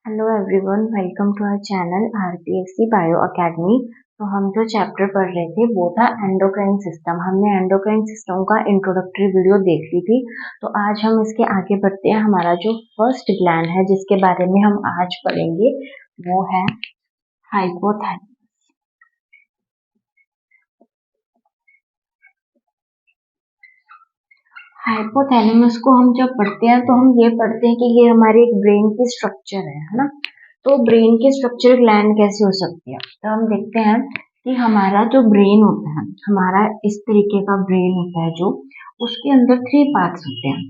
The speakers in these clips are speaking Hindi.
Hello everyone, welcome to our channel RPSC bio academy. तो हम जो चैप्टर पढ़ रहे थे वो था एंडोक्राइन सिस्टम। हमने एंडोक्राइन सिस्टम का इंट्रोडक्टरी वीडियो देख ली थी। तो आज हम इसके आगे बढ़ते हैं। हमारा जो फर्स्ट ग्लैंड है जिसके बारे में हम आज पढ़ेंगे वो है हाइपोथैलेमस। हाइपोथैलेमस को हम जब पढ़ते हैं तो हम ये पढ़ते हैं कि ये हमारे एक ब्रेन की स्ट्रक्चर है ना। तो ब्रेन के स्ट्रक्चर ग्लैंड कैसे हो सकती है, तो हम देखते हैं कि हमारा जो ब्रेन होता है, हमारा इस तरीके का ब्रेन होता है जो उसके अंदर 3 पार्ट्स होते हैं,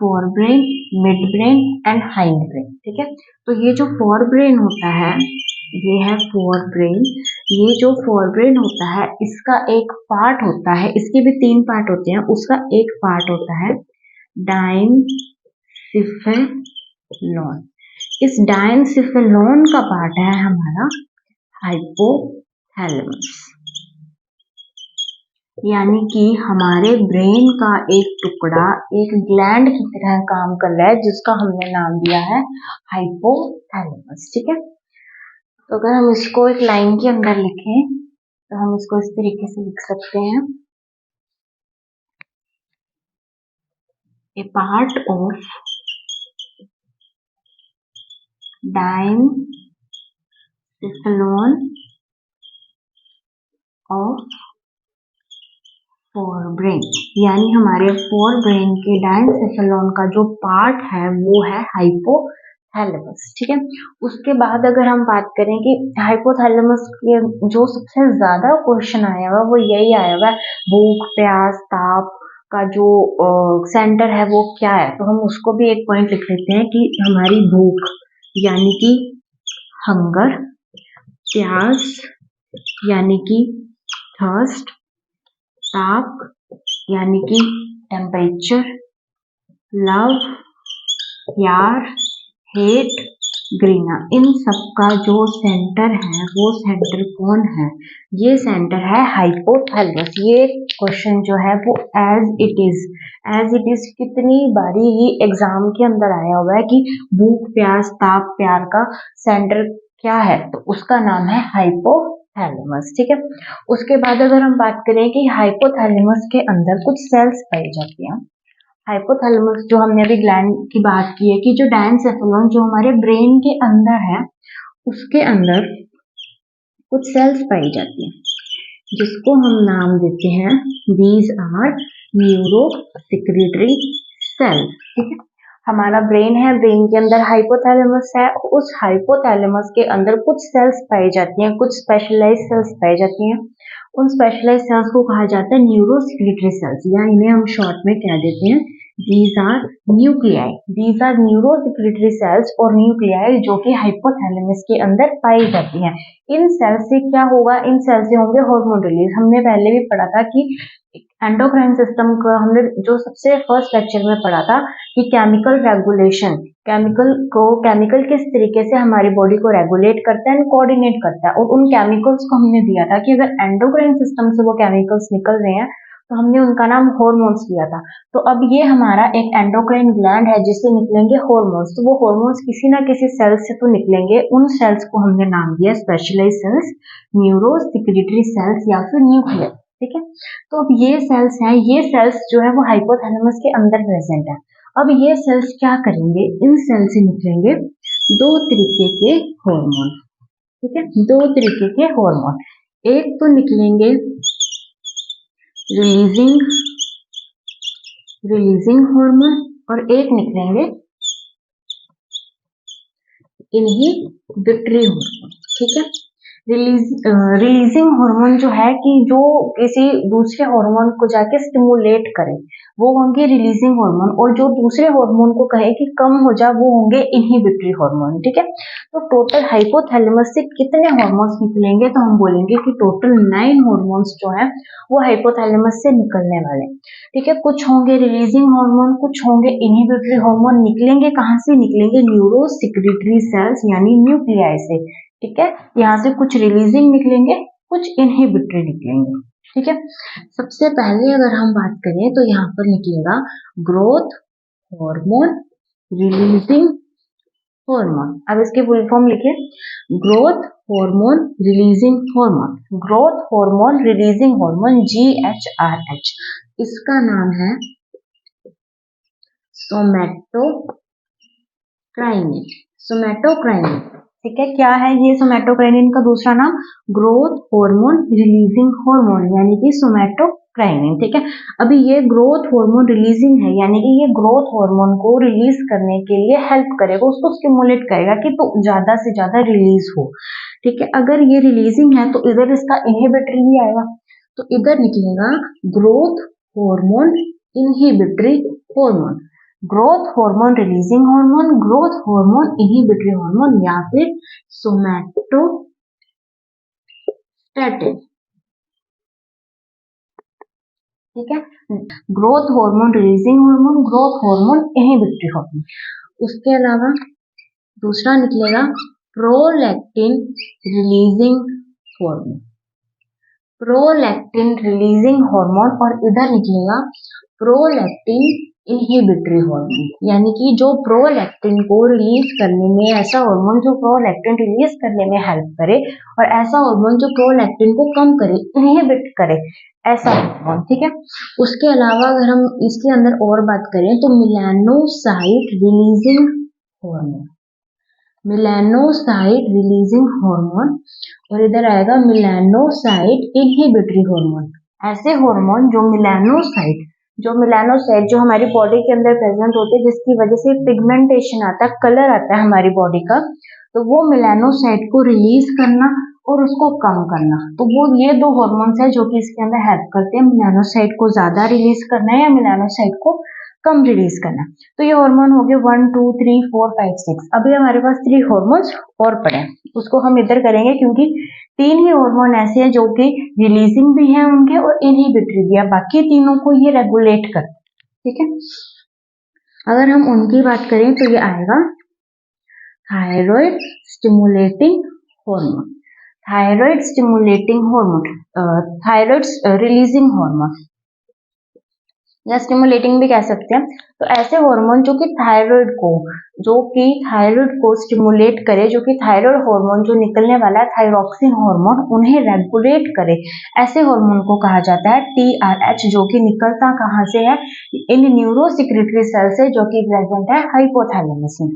fore brain, mid brain and hind brain. ठीक है, तो ये जो फोर ब्रेन होता है ये है फोर ब्रेन। ये जो फोर ब्रेन होता है इसका एक पार्ट होता है, इसके भी 3 पार्ट होते हैं, उसका एक पार्ट होता है डायनसिफेलॉन। इस डायनसिफेलॉन का पार्ट है हमारा हाइपोथैलेमस, यानी कि हमारे ब्रेन का एक टुकड़ा एक ग्लैंड की तरह काम कर रहा है जिसका हमने नाम दिया है हाइपोथैलेमस। ठीक है, तो अगर हम इसको एक लाइन के अंदर लिखें तो हम इसको इस तरीके से लिख सकते हैं, a part of diencephalon of fore brain, यानी हमारे फोर ब्रेन के डायनसिफेलॉन का जो पार्ट है वो है हाइपोथैलेमस। ठीक है, उसके बाद अगर हम बात करें कि हाइपोथैलेमस के जो सबसे ज्यादा क्वेश्चन आया हुआ वो यही आया हुआ है, भूख प्यास ताप का जो सेंटर है वो क्या है। तो हम उसको भी एक पॉइंट लिख लेते हैं कि हमारी भूख यानी कि हंगर, प्यास यानी कि थर्स्ट, ताप यानी कि टेम्परेचर, लव, प्यार, हेट, घृणा, इन सब का जो सेंटर है वो सेंटर कौन है, ये सेंटर है हाइपोथैलेमस। ये क्वेश्चन जो है वो एज इट इज कितनी बारी ही एग्जाम के अंदर आया हुआ है कि भूख प्यास ताप प्यार का सेंटर क्या है, तो उसका नाम है हाइपोथैलेमस। ठीक है, उसके बाद अगर हम बात करें कि हाइपोथैलेमस के अंदर कुछ सेल्स पाई जाती हैं। हाइपोथैलेमस जो हमने अभी ग्लैंड की बात की है कि जो डायनसेफेलॉन जो हमारे ब्रेन के अंदर है उसके अंदर कुछ सेल्स पाई जाती हैं जिसको हम नाम देते हैं दीज आर न्यूरोसेक्रेटरी सेल्स। ठीक है, हमारा ब्रेन है, ब्रेन के अंदर हाइपोथैलेमस है, उस हाइपोथैलेमस के अंदर कुछ सेल्स पाई जाती हैं, कुछ स्पेशलाइज्ड सेल्स पाई जाती हैं। उन स्पेशलाइज्ड सेल्स को कहा जाता है न्यूरोसेक्रेटरी सेल्स, या इन्हें हम शॉर्ट में कह देते हैं these are nuclei। these are neurosecretory cells और न्यूक्लियाई जो कि हाइपोथैलेमस के अंदर पाई जाती हैं। इन सेल से क्या होगा, इन सेल से होंगे हार्मोन रिलीज। हमने पहले भी पढ़ा था कि एंडोक्राइन सिस्टम का हमने जो सबसे फर्स्ट लेक्चर में पढ़ा था कि केमिकल रेगुलेशन, केमिकल किस तरीके से हमारी बॉडी को रेगुलेट करता है एंड कोऑर्डिनेट करता है, और उन केमिकल्स को हमने दिया था कि अगर एंडोक्राइन सिस्टम से वो केमिकल्स निकल रहे हैं तो हमने उनका नाम हार्मोन्स दिया था। तो अब ये हमारा एक एंडोक्राइन ग्लैंड है जिससे निकलेंगे हार्मोन्स। तो वो हार्मोन्स किसी ना किसी सेल्स से तो निकलेंगे, उन सेल्स को हमने नाम दिया स्पेशलाइज्ड सेल्स, न्यूरोसेक्रेटरी सेल्स या फिर न्यूक्लियर। ठीक है, तो अब ये सेल्स हैं, ये सेल्स जो है वो हाइपोथैलेमस के अंदर प्रेजेंट है। अब ये सेल्स क्या करेंगे, इन सेल से निकलेंगे 2 तरीके के हार्मोन। ठीक है, 2 तरीके के हार्मोन, एक तो निकलेंगे रिलीजिंग हार्मोन और एक निकलेंगे इनहिबिटरी हार्मोन। ठीक है, रिलीजिंग हार्मोन जो है कि जो किसी दूसरे हार्मोन को जाके स्टिमुलेट करे वो होंगे रिलीजिंग हार्मोन, और जो दूसरे हार्मोन को कहे कि कम हो जा वो होंगे इनहिबिटरी हार्मोन। ठीक है, तो टोटल हाइपोथैलेमस से कितने हार्मोन्स निकलेंगे, तो हम बोलेंगे कि टोटल 9 हार्मोन्स जो है वो हाइपोथैलेमस से निकलने वाले। ठीक है, कुछ होंगे रिलीजिंग हार्मोन, कुछ होंगे इनहिबिटरी हार्मोन। निकलेंगे कहाँ से, निकलेंगे न्यूरोसेक्रेटरी सेल्स यानी न्यूक्लियाई से। ठीक है, यहाँ से कुछ रिलीजिंग निकलेंगे, कुछ इनहिबिटरी निकलेंगे। ठीक है, सबसे पहले अगर हम बात करें तो यहाँ पर निकलेगा ग्रोथ हार्मोन, रिलीजिंग हार्मोन। अब इसकी फुल फॉर्म लिखिए, growth hormone releasing hormone, growth hormone releasing hormone, GHRH। इसका नाम है सोमैटोकाइनिन, सोमैटोकाइनिन। ठीक है, क्या है ये सोमैटोकाइनिन का दूसरा नाम? ग्रोथ हार्मोन रिलीजिंग हार्मोन, यानी कि सोमैटोकाइनिन। ठीक है, अभी ये ग्रोथ हार्मोन रिलीजिंग है, यानी कि ये ग्रोथ हार्मोन को रिलीज करने के लिए हेल्प करेगा, उसको स्टिमुलेट करेगा कि तो ज्यादा से ज्यादा रिलीज हो। ठीक है, अगर ये रिलीजिंग है तो इधर इसका इनहिबिटरी भी आएगा, तो इधर निकलेगा growth hormone inhibitory hormone, growth hormone releasing hormone, growth hormone inhibitory hormone, या फिर सोमैटोस्टैटिन। ठीक है, growth hormone releasing hormone, growth hormone inhibitory hormone. उसके अलावा दूसरा निकलेगा prolactin releasing hormone, prolactin releasing hormone, और इधर निकलेगा प्रोलैक्टिन इनहिबिटरी हार्मोन, यानी कि जो प्रोलैक्टिन को रिलीज करने में, ऐसा हार्मोन जो प्रोलैक्टिन रिलीज करने में हेल्प करे, और ऐसा हार्मोन जो प्रोलैक्टिन को कम करे, इनहिबिट करे, ऐसा हार्मोन। ठीक है, उसके अलावा अगर हम इसके अंदर और बात करें तो melanocyte releasing hormone, melanocyte releasing hormone, और इधर आएगा मेलानोसाइट इनहिबिटरी हार्मोन। ऐसे हार्मोन जो मेलानोसाइट जो हमारी बॉडी के अंदर प्रेजेंट होते हैं, जिसकी वजह से पिगमेंटेशन आता है, कलर आता है हमारी बॉडी का, तो वो मेलानोसाइट को रिलीज करना और उसको कम करना, तो वो ये दो हार्मोन्स है जो कि इसके अंदर हेल्प करते हैं मेलानोसाइट को ज्यादा रिलीज करना या मेलानोसाइट को कम रिलीज करना। तो ये हार्मोन हो गए 1 2 3 4 5 6। अभी हमारे पास 3 हार्मोन्स और पड़े, उसको हम इधर करेंगे क्योंकि 3 ही हार्मोन ऐसे हैं जो कि रिलीजिंग भी है उनके और इनहिबिटरी भी है, बाकी तीनों को ये रेगुलेट करते हैं। ठीक है, अगर हम उनकी बात करें तो ये आएगा thyroid stimulating hormone, thyroid stimulating hormone, thyroid releasing hormone या स्टिमुलेटिंग भी कह सकते हैं। तो ऐसे हार्मोन जो कि थायराइड को स्टिमुलेट करे, जो कि थायराइड हार्मोन जो निकलने वाला है थायरॉक्सिन हार्मोन, उन्हें रेगुलेट करे, ऐसे हार्मोन को कहा जाता है TRH, जो कि निकलता कहाँ से है? इन न्यूरोसेक्रेटरी सेल से, जो कि प्रेजेंट है हाइपोथैलेमस में।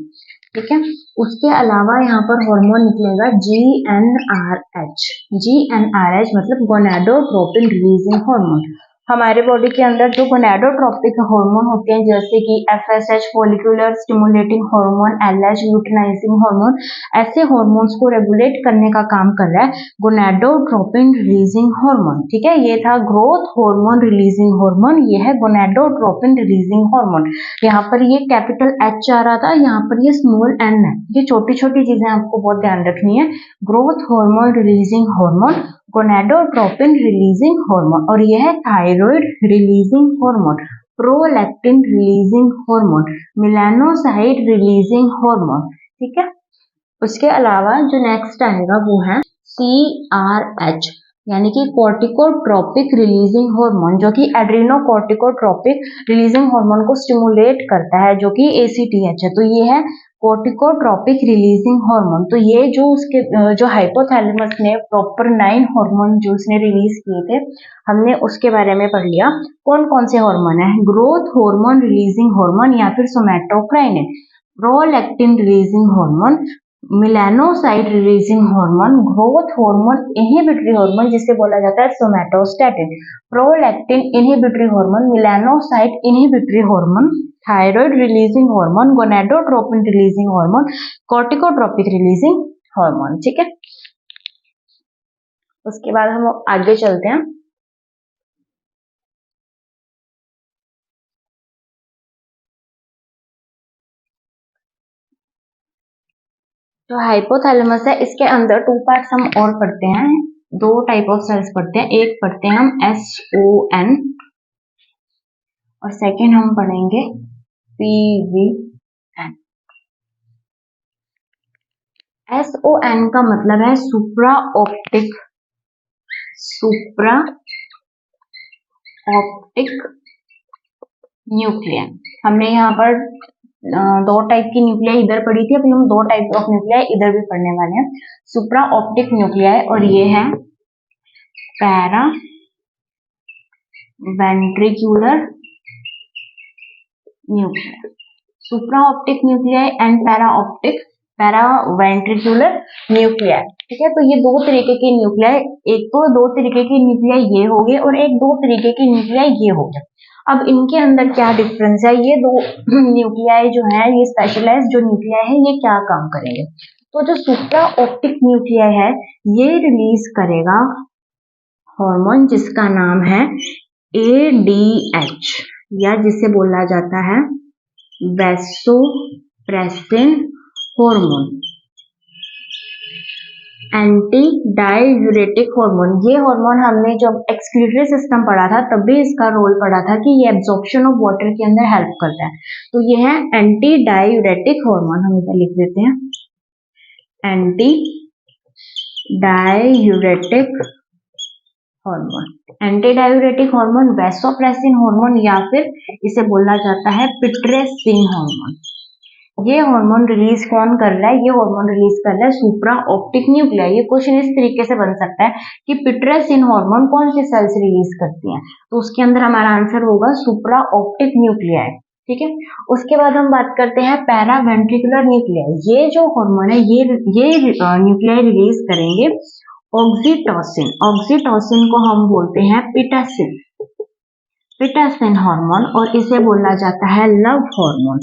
ठीक है, उसके अलावा यहाँ पर हार्मोन निकलेगा GnRH, GnRH मतलब गोनाडोट्रोपिन रिलीजिंग हार्मोन। हमारे बॉडी के अंदर जो गोनाडोट्रोपिक हार्मोन होते हैं, जैसे कि FSH follicular stimulating hormone, LH luteinizing hormone, ऐसे हार्मोन्स को रेगुलेट करने का काम कर रहा है गोनाडोट्रोपिन रिलीजिंग हार्मोन। ठीक है, ये था ग्रोथ हार्मोन रिलीजिंग हार्मोन, ये है गोनाडोट्रोपिन रिलीजिंग हार्मोन। यहाँ पर ये कैपिटल H आ रहा था, यहाँ पर ये स्मॉल n है। ये छोटी छोटी चीजें आपको बहुत ध्यान रखनी है। Growth hormone releasing hormone, gonadotropin releasing hormone, और यह है thyroid releasing hormone, prolactin releasing hormone, melanocyte releasing hormone. ठीक है, उसके अलावा जो नेक्स्ट आएगा वो है CRH, यानी कि कॉर्टिकोट्रोपिक रिलीजिंग हार्मोन, जो कि एड्रेनोकॉर्टिकोट्रोपिक रिलीजिंग हार्मोन को स्टिमुलेट करता है, जो कि ACTH है। तो ये है कॉर्टिकोट्रोपिक रिलीजिंग हार्मोन। तो ये जो उसके जो हाइपोथैलेमस ने प्रॉपर 9 हार्मोन जो उसने रिलीज किए थे, हमने उसके बारे में पढ़ लिया। कौन कौन से हार्मोन है? ग्रोथ हार्मोन रिलीजिंग हार्मोन या फिर somatocrinin, prolactin releasing hormone, melanocyte releasing hormone, growth hormone inhibitory hormone जिसे बोला जाता है somatostatin, prolactin inhibitory hormone, melanocyte inhibitory hormone, thyroid releasing hormone, gonadotropin releasing hormone, corticotropic releasing hormone. ठीक है, उसके बाद हम आगे चलते हैं। जो हाइपोथैलेमस है, इसके अंदर 2 पार्ट्स हम और पढ़ते हैं, 2 टाइप ऑफ सेल्स पढ़ते हैं। एक पढ़ते हैं हम SON और सेकेंड हम पढ़ेंगे PVN। SON का मतलब है सुप्रा ऑप्टिक न्यूक्लियन। हमने यहाँ पर दो टाइप की न्यूक्लियाई इधर पड़ी थी, अभी हम दो टाइप ऑफ न्यूक्लियाई इधर भी पढ़ने वाले हैं, सुप्रा ऑप्टिक न्यूक्लियाई और ये है para ventricular nuclei. Supra optic nuclei and para ventricular nuclei. ठीक है, तो ये दो तरीके की न्यूक्लियाई, एक तो दो तरीके की न्यूक्लियाई ये हो गए और एक दो तरीके की न्यूक्लियाई ये हो गए। अब इनके अंदर क्या डिफरेंस है, ये दो न्यूक्लियाई जो है, ये स्पेशलाइज जो न्यूक्लियाई है, ये क्या काम करेंगे। तो जो सुप्रा ऑप्टिक न्यूक्लियाई है ये रिलीज करेगा हार्मोन जिसका नाम है ADH या जिसे बोला जाता है vasopressin hormone, anti diuretic hormone. ये हार्मोन हमने जब एक्सक्रीटरी सिस्टम पढ़ा था तब भी इसका रोल पढ़ा था कि ये एब्जॉर्प्शन ऑफ वाटर के अंदर हेल्प करता है। तो ये है एंटी डाययूरेटिक हार्मोन, हम इसे लिख देते हैं anti diuretic hormone. Anti diuretic hormone vasopressin hormone या फिर इसे बोला जाता है पिट्रेसिन हार्मोन। ये हार्मोन रिलीज कौन कर रहा है, ये हार्मोन रिलीज कर रहा है सुप्रा ऑप्टिक न्यूक्लियाई। ये क्वेश्चन इस तरीके से बन सकता है कि पिट्रेसिन हार्मोन कौन सी सेल्स रिलीज करती हैं, तो उसके अंदर हमारा आंसर होगा सुप्रा ऑप्टिक न्यूक्लियाई। ठीक है, उसके बाद हम बात करते हैं पैरा वेंट्रिकुलर न्यूक्लियाई। ये जो हार्मोन है ये न्यूक्लियाई रिलीज करेंगे ऑक्सीटोसिन। ऑक्सीटोसिन को हम बोलते हैं पिटासिन हार्मोन और इसे बोला जाता है लव हार्मोन।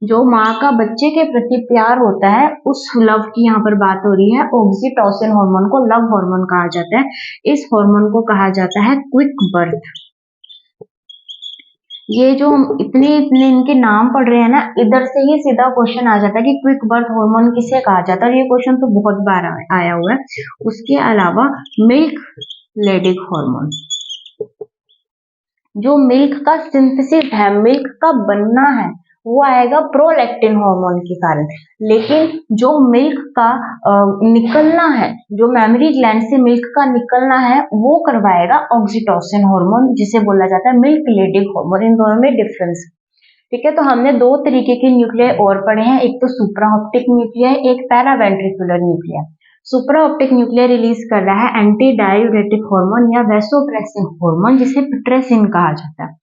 जो माँ का बच्चे के प्रति प्यार होता है उस लव की यहाँ पर बात हो रही है। ऑक्सीटोसिन हार्मोन को लव हार्मोन कहा जाता है। इस हार्मोन को कहा जाता है क्विक बर्थ। ये जो इतने इनके नाम पढ़ रहे हैं ना, इधर से ही सीधा क्वेश्चन आ जाता है कि क्विक बर्थ हार्मोन किसे कहा जाता है, और ये क्वेश्चन तो बहुत बार आया हुआ है। उसके अलावा मिल्क लेडिक हार्मोन, जो मिल्क का सिंथेसिस है, मिल्क का बनना है, वो आएगा प्रोलैक्टिन हार्मोन के कारण। लेकिन जो मिल्क का निकलना है, जो मेमरी ग्लैंड से मिल्क का निकलना है, वो करवाएगा ऑक्सीटोसिन हार्मोन जिसे बोला जाता है मिल्क लेडिक हार्मोन। इन दोनों में डिफरेंस। ठीक है, तो हमने दो तरीके के न्यूक्लियाई और पढ़े हैं, एक तो सुप्रा ऑप्टिक न्यूक्लियाई, एक पैरावेंट्रिकुलर न्यूक्लियाई। सुप्रा ऑप्टिक न्यूक्लियाई रिलीज कर रहा है एंटी डाययूरेटिक हार्मोन या वैसोप्रेसिन हार्मोन जिसे पिट्रेसिन कहा जाता है।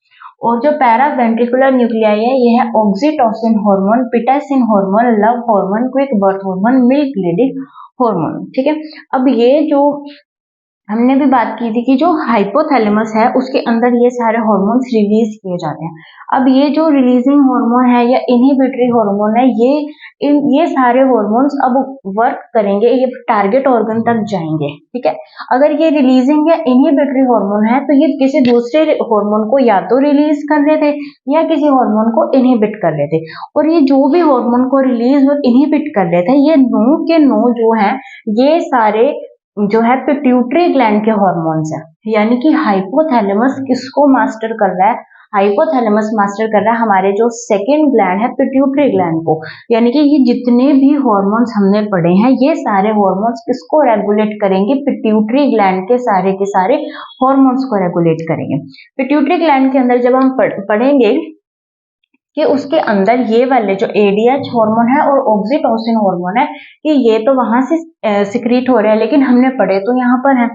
और जो पैरावेंट्रिकुलर न्यूक्लियाई है ये है oxytocin hormone, pitocin hormone, love hormone, quick birth hormone, milk लेडिक हार्मोन। ठीक है, अब ये जो हमने भी बात की थी कि जो हाइपोथैलेमस है उसके अंदर ये सारे हार्मोन्स रिलीज किए जाते हैं। अब ये जो रिलीजिंग हार्मोन है या इनहिबिटरी हार्मोन है, ये सारे हार्मोन्स अब वर्क करेंगे, ये टारगेट ऑर्गन तक जाएंगे। ठीक है, अगर ये रिलीजिंग या इनहिबिटरी हार्मोन है तो ये किसी दूसरे हार्मोन को या तो रिलीज कर रहे थे या किसी हार्मोन को इनहिबिट कर रहे थे। और ये जो भी हार्मोन को रिलीज और इनहिबिट कर रहे थे, ये नो के नो जो है ये सारे जो है पिट्यूटरी ग्लैंड के हार्मोन्स है। यानी कि हाइपोथैलेमस किसको मास्टर कर रहा है, हाइपोथैलेमस मास्टर कर रहा है हमारे जो सेकंड ग्लैंड है पिट्यूटरी ग्लैंड को। यानी कि ये जितने भी हार्मोन्स हमने पढ़े हैं ये सारे हार्मोन्स किसको रेगुलेट करेंगे, पिट्यूटरी ग्लैंड के सारे हार्मोन्स को रेगुलेट करेंगे। पिट्यूटरी ग्लैंड के अंदर जब हम पढ़ेंगे कि उसके अंदर ये वाले जो ADH हार्मोन है और ऑक्सीटोसिन हार्मोन है कि ये तो वहां से सिक्रीट हो रहे हैं, लेकिन हमने पढ़े तो यहाँ पर है।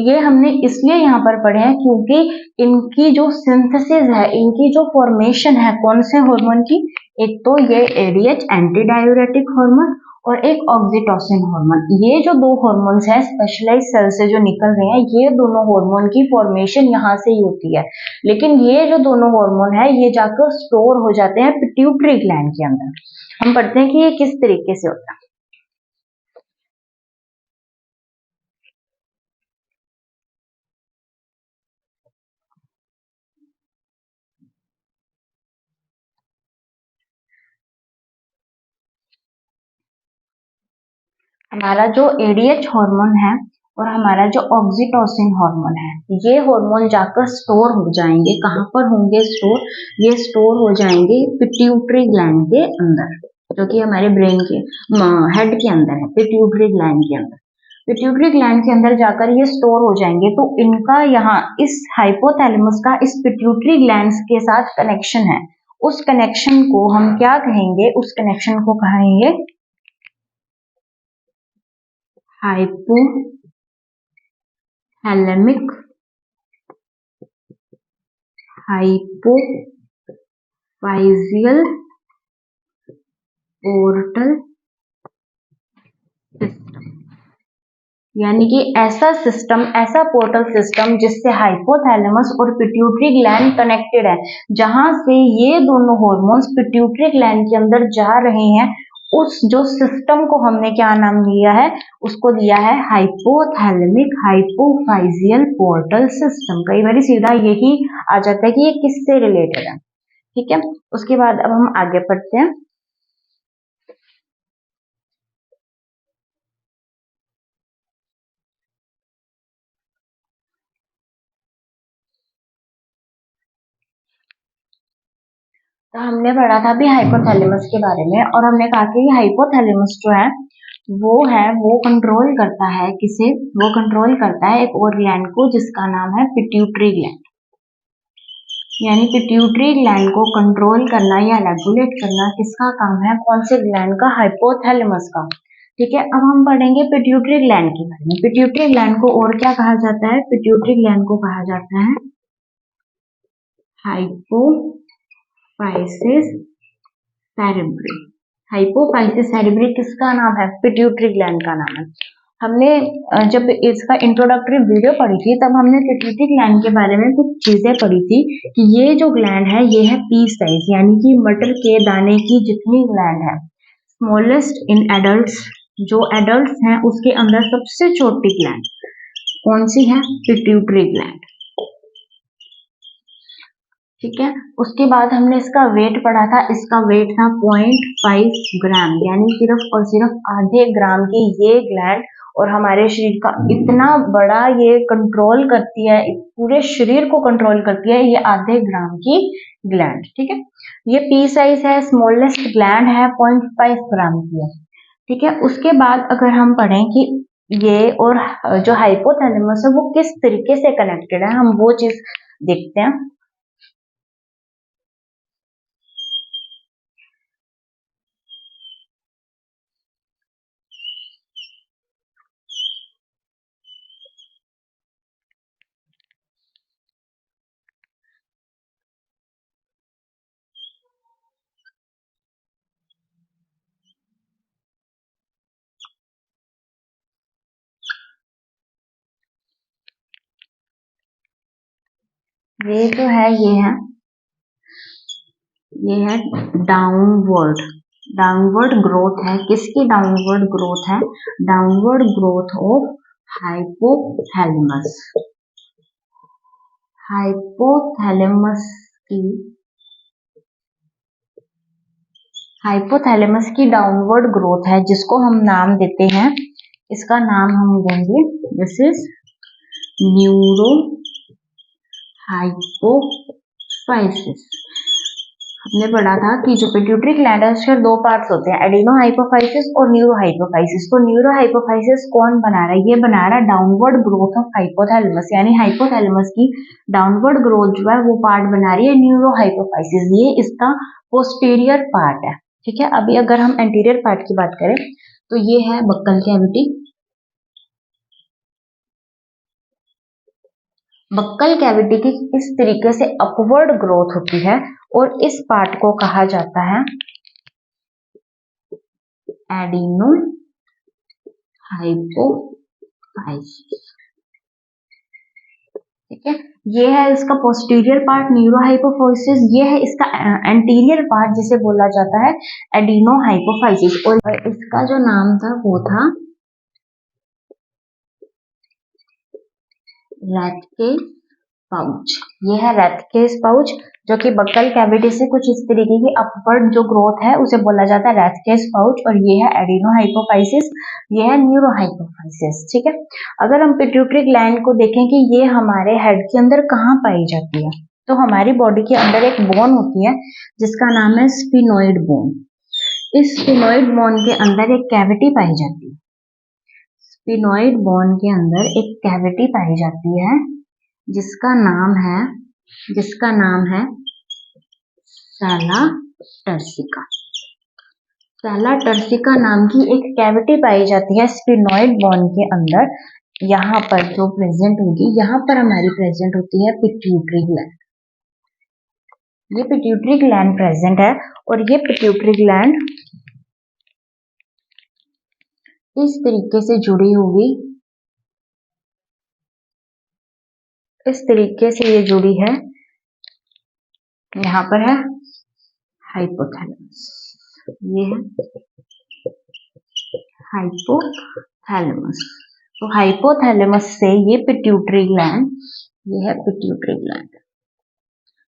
ये हमने इसलिए यहाँ पर पढ़े हैं क्योंकि इनकी जो सिंथेसिस है, इनकी जो फॉर्मेशन है कौन से हार्मोन की, एक तो ये ADH एंटी डाययूरेटिक हार्मोन और एक ऑक्सीटोसिन हार्मोन। ये जो दो हार्मोन्स हैं स्पेशलाइज सेल से जो निकल रहे हैं, ये दोनों हार्मोन की फॉर्मेशन यहाँ से ही होती है। लेकिन ये जो दोनों हार्मोन है ये जाकर स्टोर हो जाते हैं पिट्यूटरी ग्लैंड के अंदर। हम पढ़ते हैं कि ये किस तरीके से होता है। हमारा जो ADH हार्मोन है और हमारा जो ऑक्सीटोसिन हार्मोन है, ये हार्मोन जाकर स्टोर हो जाएंगे। कहाँ पर होंगे स्टोर, ये स्टोर हो जाएंगे पिट्यूटरी ग्लैंड के अंदर, जो कि हमारे ब्रेन के हेड के अंदर है, पिट्यूटरी ग्लैंड के अंदर। पिट्यूटरी ग्लैंड के अंदर जाकर ये स्टोर हो जाएंगे। तो इनका यहाँ इस हाइपोथैलेमस का इस पिट्यूटरी ग्लैंड के साथ कनेक्शन है उस कनेक्शन को हम क्या कहेंगे, उस कनेक्शन को कहेंगे हाइपोथैलेमिक हाइपोफाइजियल पोर्टल सिस्टम। यानी कि ऐसा सिस्टम, ऐसा पोर्टल सिस्टम जिससे हाइपोथैलेमस और पिट्यूटरी ग्लैंड कनेक्टेड है, जहां से ये दोनों हॉर्मोन्स पिट्यूटरी ग्लैंड के अंदर जा रहे हैं, उस जो सिस्टम को हमने क्या नाम दिया है, उसको दिया है हाइपोथैलेमिक हाइपोफाइजियल पोर्टल सिस्टम। कई बार सीधा यही आ जाता है कि ये किससे रिलेटेड है। ठीक है, उसके बाद अब हम आगे पढ़ते हैं। तो हमने पढ़ा था भी हाइपोथैलेमस के बारे में, और हमने कहा कि हाइपोथैलेमस जो है वो कंट्रोल करता है किसे, वो कंट्रोल करता है एक और ग्लैंड को जिसका नाम है पिट्यूटरी ग्लैंड। यानी पिट्यूटरी ग्लैंड को कंट्रोल करना या रेगुलेट करना किसका काम है, कौन से ग्लैंड का, हाइपोथैलेमस का। ठीक है, अब हम पढ़ेंगे पिट्यूटरी ग्लैंड के बारे में। पिट्यूटरी ग्लैंड को और क्या कहा जाता है, पिट्यूटरी ग्लैंड को कहा जाता है हाइपोफाइसिस सेरेब्री। हाइपोफाइसिस सेरेब्री किसका नाम है, पिट्यूटरी ग्लैंड का नाम है। हमने जब इसका इंट्रोडक्टरी वीडियो पढ़ी थी तब हमने पिट्यूटरी ग्लैंड के बारे में कुछ चीजें पढ़ी थी कि ये जो ग्लैंड है ये है पी साइज, यानी कि मटर के दाने की जितनी ग्लैंड है, स्मॉलेस्ट इन एडल्ट्स, जो एडल्ट्स हैं उसके अंदर सबसे छोटी ग्लैंड कौन सी है, पिट्यूटरी ग्लैंड। ठीक है, उसके बाद हमने इसका वेट पढ़ा था, इसका वेट था 0.5 ग्राम, यानी सिर्फ और सिर्फ आधे ग्राम की ये ग्लैंड, और हमारे शरीर का इतना बड़ा ये कंट्रोल करती है, पूरे शरीर को कंट्रोल करती है ये आधे ग्राम की ग्लैंड। ठीक है, ये पी साइज है, स्मॉलेस्ट ग्लैंड है, 0.5 ग्राम की है। ठीक है, उसके बाद अगर हम पढ़ें कि ये और जो हाइपोथैलेमस है वो किस तरीके से कनेक्टेड है, हम वो चीज देखते हैं। ये जो है ये है डाउनवर्ड ग्रोथ है, किसकी डाउनवर्ड ग्रोथ है, downward growth of hypothalamus. Hypothalamus की डाउनवर्ड ग्रोथ है, जिसको हम नाम देते हैं, इसका नाम हम देंगे दिस इज न्यूरो हाइपोफाइसिस। हमने पढ़ा था कि जो पिट्यूटरी ग्लैंड है उसके दो पार्ट्स होते हैं, एडिनो हाइपोफाइसिस और न्यूरो हाइपोफाइसिस। तो न्यूरो हाइपोफाइसिस कौन बना रहा है, ये बना रहा है डाउनवर्ड ग्रोथ ऑफ हाइपोथैलेमस, यानी हाइपोथैलेमस की डाउनवर्ड ग्रोथ जो है वो पार्ट बना रही है न्यूरो हाइपोफाइसिस, ये इसका पोस्टीरियर पार्ट है। ठीक है, अभी अगर हम एंटीरियर पार्ट की बात करें तो ये है बक्कल कैविटी। बक्कल कैविटी की इस तरीके से अपवर्ड ग्रोथ होती है और इस पार्ट को कहा जाता है एडिनो हाइपोफाइसिस। ठीक है, ये है इसका पोस्टीरियर पार्ट न्यूरो हाइपोफाइसिस, ये है इसका एंटीरियर पार्ट जिसे बोला जाता है एडिनो हाइपोफाइसिस, और इसका जो नाम था वो था रैटकेस पाउच। ये है रैटकेस पाउच, जो कि बक्कल कैविटी से कुछ इस तरीके की अपवर्ड जो ग्रोथ है उसे बोला जाता है रैटकेस पाउच, और ये है एडिनो हाइपोफाइसिस, ये है न्यूरो हाइपोफाइसिस। ठीक है, अगर हम पिट्यूटरी ग्लैंड को देखें कि ये हमारे हेड के अंदर कहाँ पाई जाती है, तो हमारी बॉडी के अंदर एक बोन होती है जिसका नाम है स्फिनोइड बोन। इस स्फिनोइड बोन के अंदर एक कैविटी पाई जाती है, स्फिनोइड बोन के अंदर एक कैविटी पाई जाती है जिसका नाम है सैला टर्सिका। सैला टर्सिका नाम की एक कैविटी पाई जाती है स्फिनोइड बोन के अंदर। यहाँ पर जो प्रेजेंट होगी, यहाँ पर हमारी प्रेजेंट होती है पिट्यूटरी ग्लैंड। ये पिट्यूटरी ग्लैंड प्रेजेंट है और ये पिट्यूटरी ग्लैंड इस तरीके से जुड़ी होगी, इस तरीके से ये जुड़ी है। यहाँ पर है हाइपोथैलेमस, ये है हाइपोथैलेमस। तो हाइपोथैलेमस से ये पिट्यूटरी ग्लैंड, ये है pituitary gland.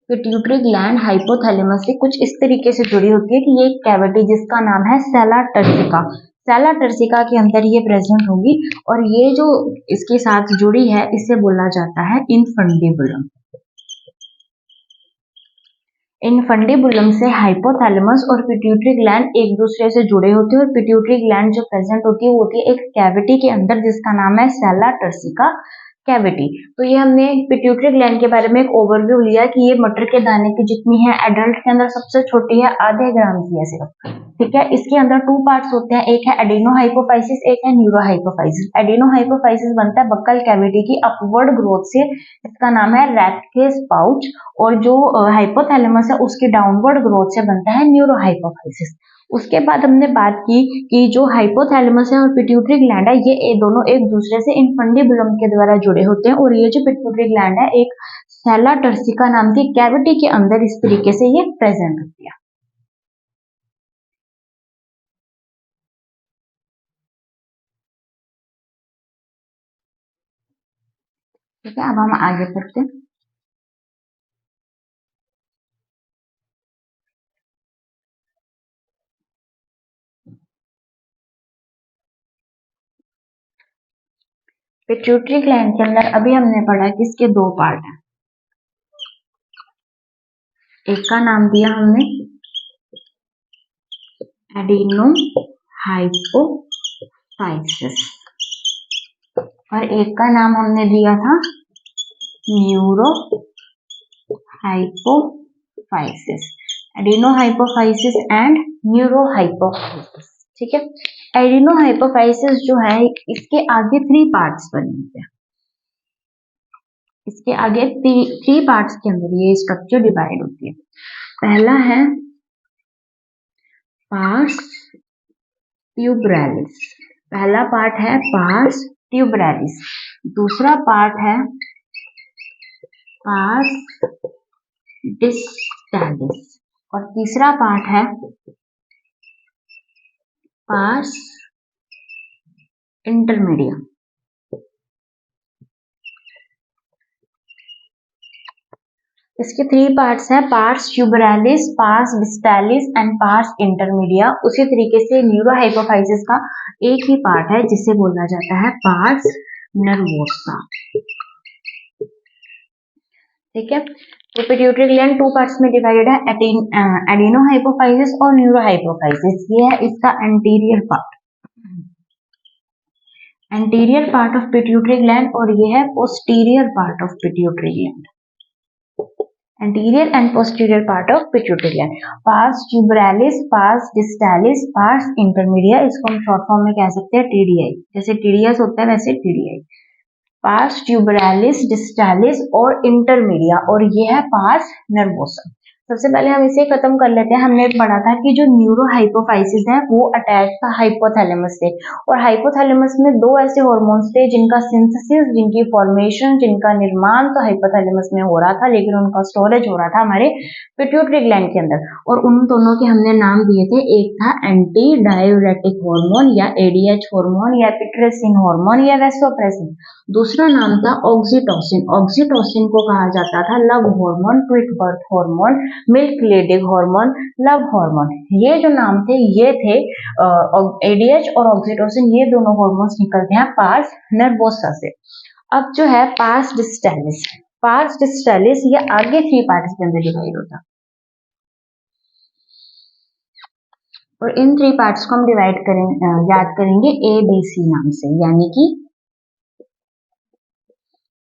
Pituitary gland hypothalamus से कुछ इस तरीके से जुड़ी होती है कि ये एक कैविटी जिसका नाम है सैला टर्सिका, सैला टर्सिका के अंदर ये प्रेजेंट होगी और ये जो इसके साथ जुड़ी है इसे बोला जाता है इनफंडिबुलम। इनफंडिबुलम से हाइपोथैलेमस और पिट्यूटरी ग्लैंड एक दूसरे से जुड़े होते हैं और पिट्यूटरी ग्लैंड जो प्रेजेंट होती है वो होती है एक कैविटी के अंदर जिसका नाम है सैला टर्सिका कैविटी। तो ये हमने पिट्यूटरी ग्लैंड के बारे में एक ओवरव्यू लिया कि ये मटर के दाने की जितनी है, एडल्ट के अंदर सबसे छोटी है, आधे ग्राम की है सिर्फ, ठीक है। इसके अंदर टू पार्ट्स होते हैं, एक है एडिनोहाइपोफाइसिस, एक है न्यूरोहाइपोफाइसिस। एडिनोहाइपोफाइसिस बनता है बक्कल कैविटी की अपवर्ड ग्रोथ से, इसका नाम है रैटकेस पाउच, और जो हाइपोथैलेमस है उसकी डाउनवर्ड ग्रोथ से बनता है न्यूरोहाइपोफाइसिस। उसके बाद हमने बात की कि जो हाइपोथैलेमस है और पिट्यूटरी ग्लैंड है ये दोनों एक दूसरे से इनफंडिबुलम के द्वारा जुड़े होते हैं और ये जो पिट्यूटरी ग्लैंड है एक सैला टर्सिका नाम की कैविटी के अंदर इस तरीके से ये प्रेजेंट होती है। ठीक है, अब हम आगे बढ़ते हैं। पिट्यूटरी ग्लैंड के अंदर अभी हमने पढ़ा कि इसके दो पार्ट हैं। एक का नाम दिया हमने एडिनो हाइपोफाइसिस और एक का नाम हमने दिया था neuro hypophysis, adeno hypophysis and neuro hypophysis. ठीक है, एडिनो हाइपोफाइसिस जो है इसके आगे थ्री पार्ट्स बने होते हैं, इसके आगे थ्री पार्ट्स के अंदर ये स्ट्रक्चर डिवाइड होती है। पहला है पार्स ट्यूबरैलिस, पहला पार्ट है पार्स ट्यूबरैलिस, दूसरा पार्ट है पार्स डिस्टालिस और तीसरा पार्ट है पार्स इंटरमीडिया। इसके थ्री पार्ट्स हैं, pars tuberalis, pars distalis and pars intermedia. उसी तरीके से न्यूरोहाइपोफाइसिस का एक ही पार्ट है जिसे बोला जाता है पार्स नर्वोसा। ठीक है, तो पिट्यूटरी ग्लैंड टू पार्ट्स में डिवाइडेड है, एडिनोहाइपोफाइसिस और न्यूरोहाइपोफाइसिस। ये है इसका anterior part, anterior part of pituitary gland, और ये है posterior part of pituitary gland, anterior and posterior part of pituitary gland, pars tuberculosis, pars distalis, pars intermedia, इसको हम शॉर्ट फॉर्म में कह सकते हैं TDI, जैसे TDS होता है वैसे TDI, pars tuberculosis, distalis और intermedia, और ये है pars nervosa। सबसे पहले हम इसे खत्म कर लेते हैं। हमने पढ़ा था कि जो न्यूरो हाइपोफाइसिस है वो अटैच था हाइपोथैलेमस से, और हाइपोथैलेमस में दो ऐसे हॉर्मोन्स थे जिनका सिंथेसिस, जिनकी फॉर्मेशन, जिनका निर्माण तो हाइपोथैलेमस में हो रहा था, लेकिन उनका स्टोरेज हो रहा था हमारे पिट्यूटरी ग्लैंड के अंदर, और उन दोनों के हमने नाम दिए थे। एक था एंटी डायूरेटिक हार्मोन या ADH हार्मोन या एपिट्रेसिन हार्मोन या वेसोप्रेसिन, दूसरा नाम था ऑक्सीटोसिन। ऑक्सीटोसिन को कहा जाता था love hormone, quick birth hormone, milk leading hormone, love hormone. ये जो नाम थे ये थे ADH और ऑक्सीटोसिन, ये दोनों हार्मोन्स निकलते हैं पार्स नर्वोसा से। अब जो है पार्स डिस्टालिस, पार्स डिस्टालिस ये आगे थ्री पार्ट्स के अंदर डिवाइड होता है, और इन थ्री पार्ट्स को हम डिवाइड करें, याद करेंगे ABC नाम से, यानी कि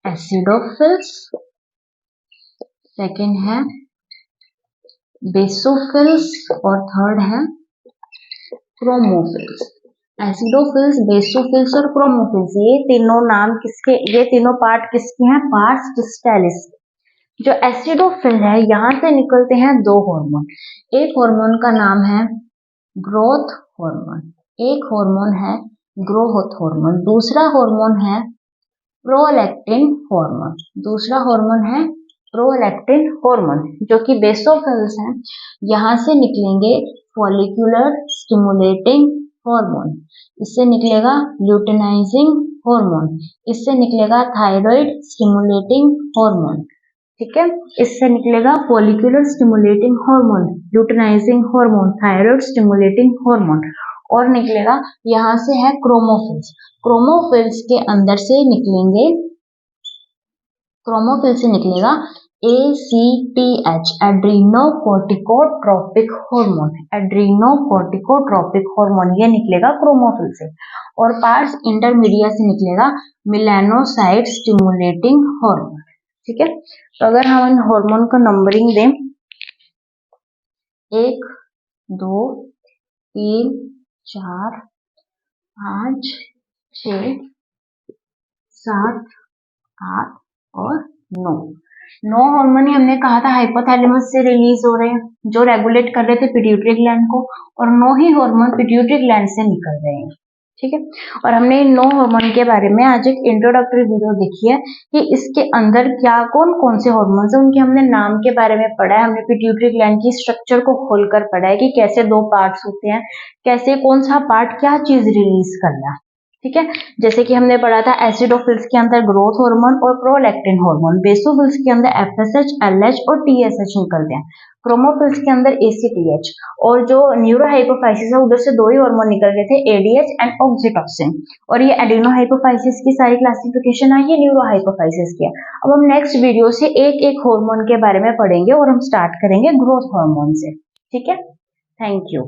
एसिडोफिल्स, सेकेंड है बेसोफिल्स और थर्ड है क्रोमोफिल्स। एसिडोफिल्स, बेसोफिल्स और क्रोमोफिल्स, ये तीनों पार्ट किसके हैं? Parse distalis. जो एसिडोफिल है यहाँ से निकलते हैं दो हार्मोन। एक हार्मोन का नाम है ग्रोथ हार्मोन, एक हार्मोन है ग्रोथ हार्मोन, दूसरा हार्मोन है प्रोलैक्टिन हार्मोन, दूसरा हार्मोन है प्रोलैक्टिन हार्मोन। जो कि बेसोफिल्स हैं यहाँ से निकलेंगे फॉलिकुलर स्टिमुलेटिंग हार्मोन, इससे निकलेगा ल्यूटिनाइजिंग हार्मोन, इससे निकलेगा थायराइड स्टिमुलेटिंग हार्मोन। ठीक है, इससे निकलेगा follicular stimulating hormone, luteinizing hormone, thyroid stimulating hormone, और निकलेगा यहाँ से है क्रोमोफिल्स। क्रोमोफिल्स के अंदर से निकलेंगे, क्रोमोफिल से निकलेगा ACTH एड्रीनोकोर्टिकोट्रोपिक हार्मोन, एड्रीनोकोर्टिकोट्रोपिक हार्मोन ये निकलेगा क्रोमोफिल से। और पार्स इंटरमीडिया से निकलेगा मेलानोसाइट स्टिमुलेटिंग हार्मोन। ठीक है, तो अगर हम इन हार्मोन का नंबरिंग दें 1 2 3 4 5 6 7 8 और 9 हार्मोन ही हमने कहा था हाइपोथैलेमस से रिलीज हो रहे हैं, जो रेगुलेट कर रहे थे पिट्यूटरी ग्लैंड को, और 9 ही हार्मोन पिट्यूटरी ग्लैंड से निकल रहे हैं। ठीक है, और हमने इन 9 हार्मोन के बारे में आज एक इंट्रोडक्टरी वीडियो देखी है कि इसके अंदर क्या कौन कौन से हार्मोन्स हैं, उनके हमने नाम के बारे में पढ़ा है, हमने पिट्यूटरी ग्लैंड की स्ट्रक्चर को खोलकर पढ़ा है कि कैसे 2 पार्ट्स होते हैं, कैसे कौन सा पार्ट क्या चीज रिलीज करना है। ठीक है, जैसे कि हमने पढ़ा था एसिडोफिल्स के अंदर ग्रोथ हार्मोन और प्रोलैक्टिन हार्मोन, बेसोफिल्स के अंदर FSH, LH और TSH निकलते हैं, क्रोमोफिल्स के अंदर ACTH, और जो न्यूरोहाइपोफाइसिस है उधर से 2 ही हार्मोन निकल गए थे, ADH एंड ऑक्सीटोसिन। और ये एडिनोहाइपोफाइसिस की सारी क्लासिफिकेशन आई है न्यूरोहाइपोफाइसिस की। अब हम नेक्स्ट वीडियो से एक एक हार्मोन के बारे में पढ़ेंगे और हम स्टार्ट करेंगे ग्रोथ हार्मोन से। ठीक है, थैंक यू।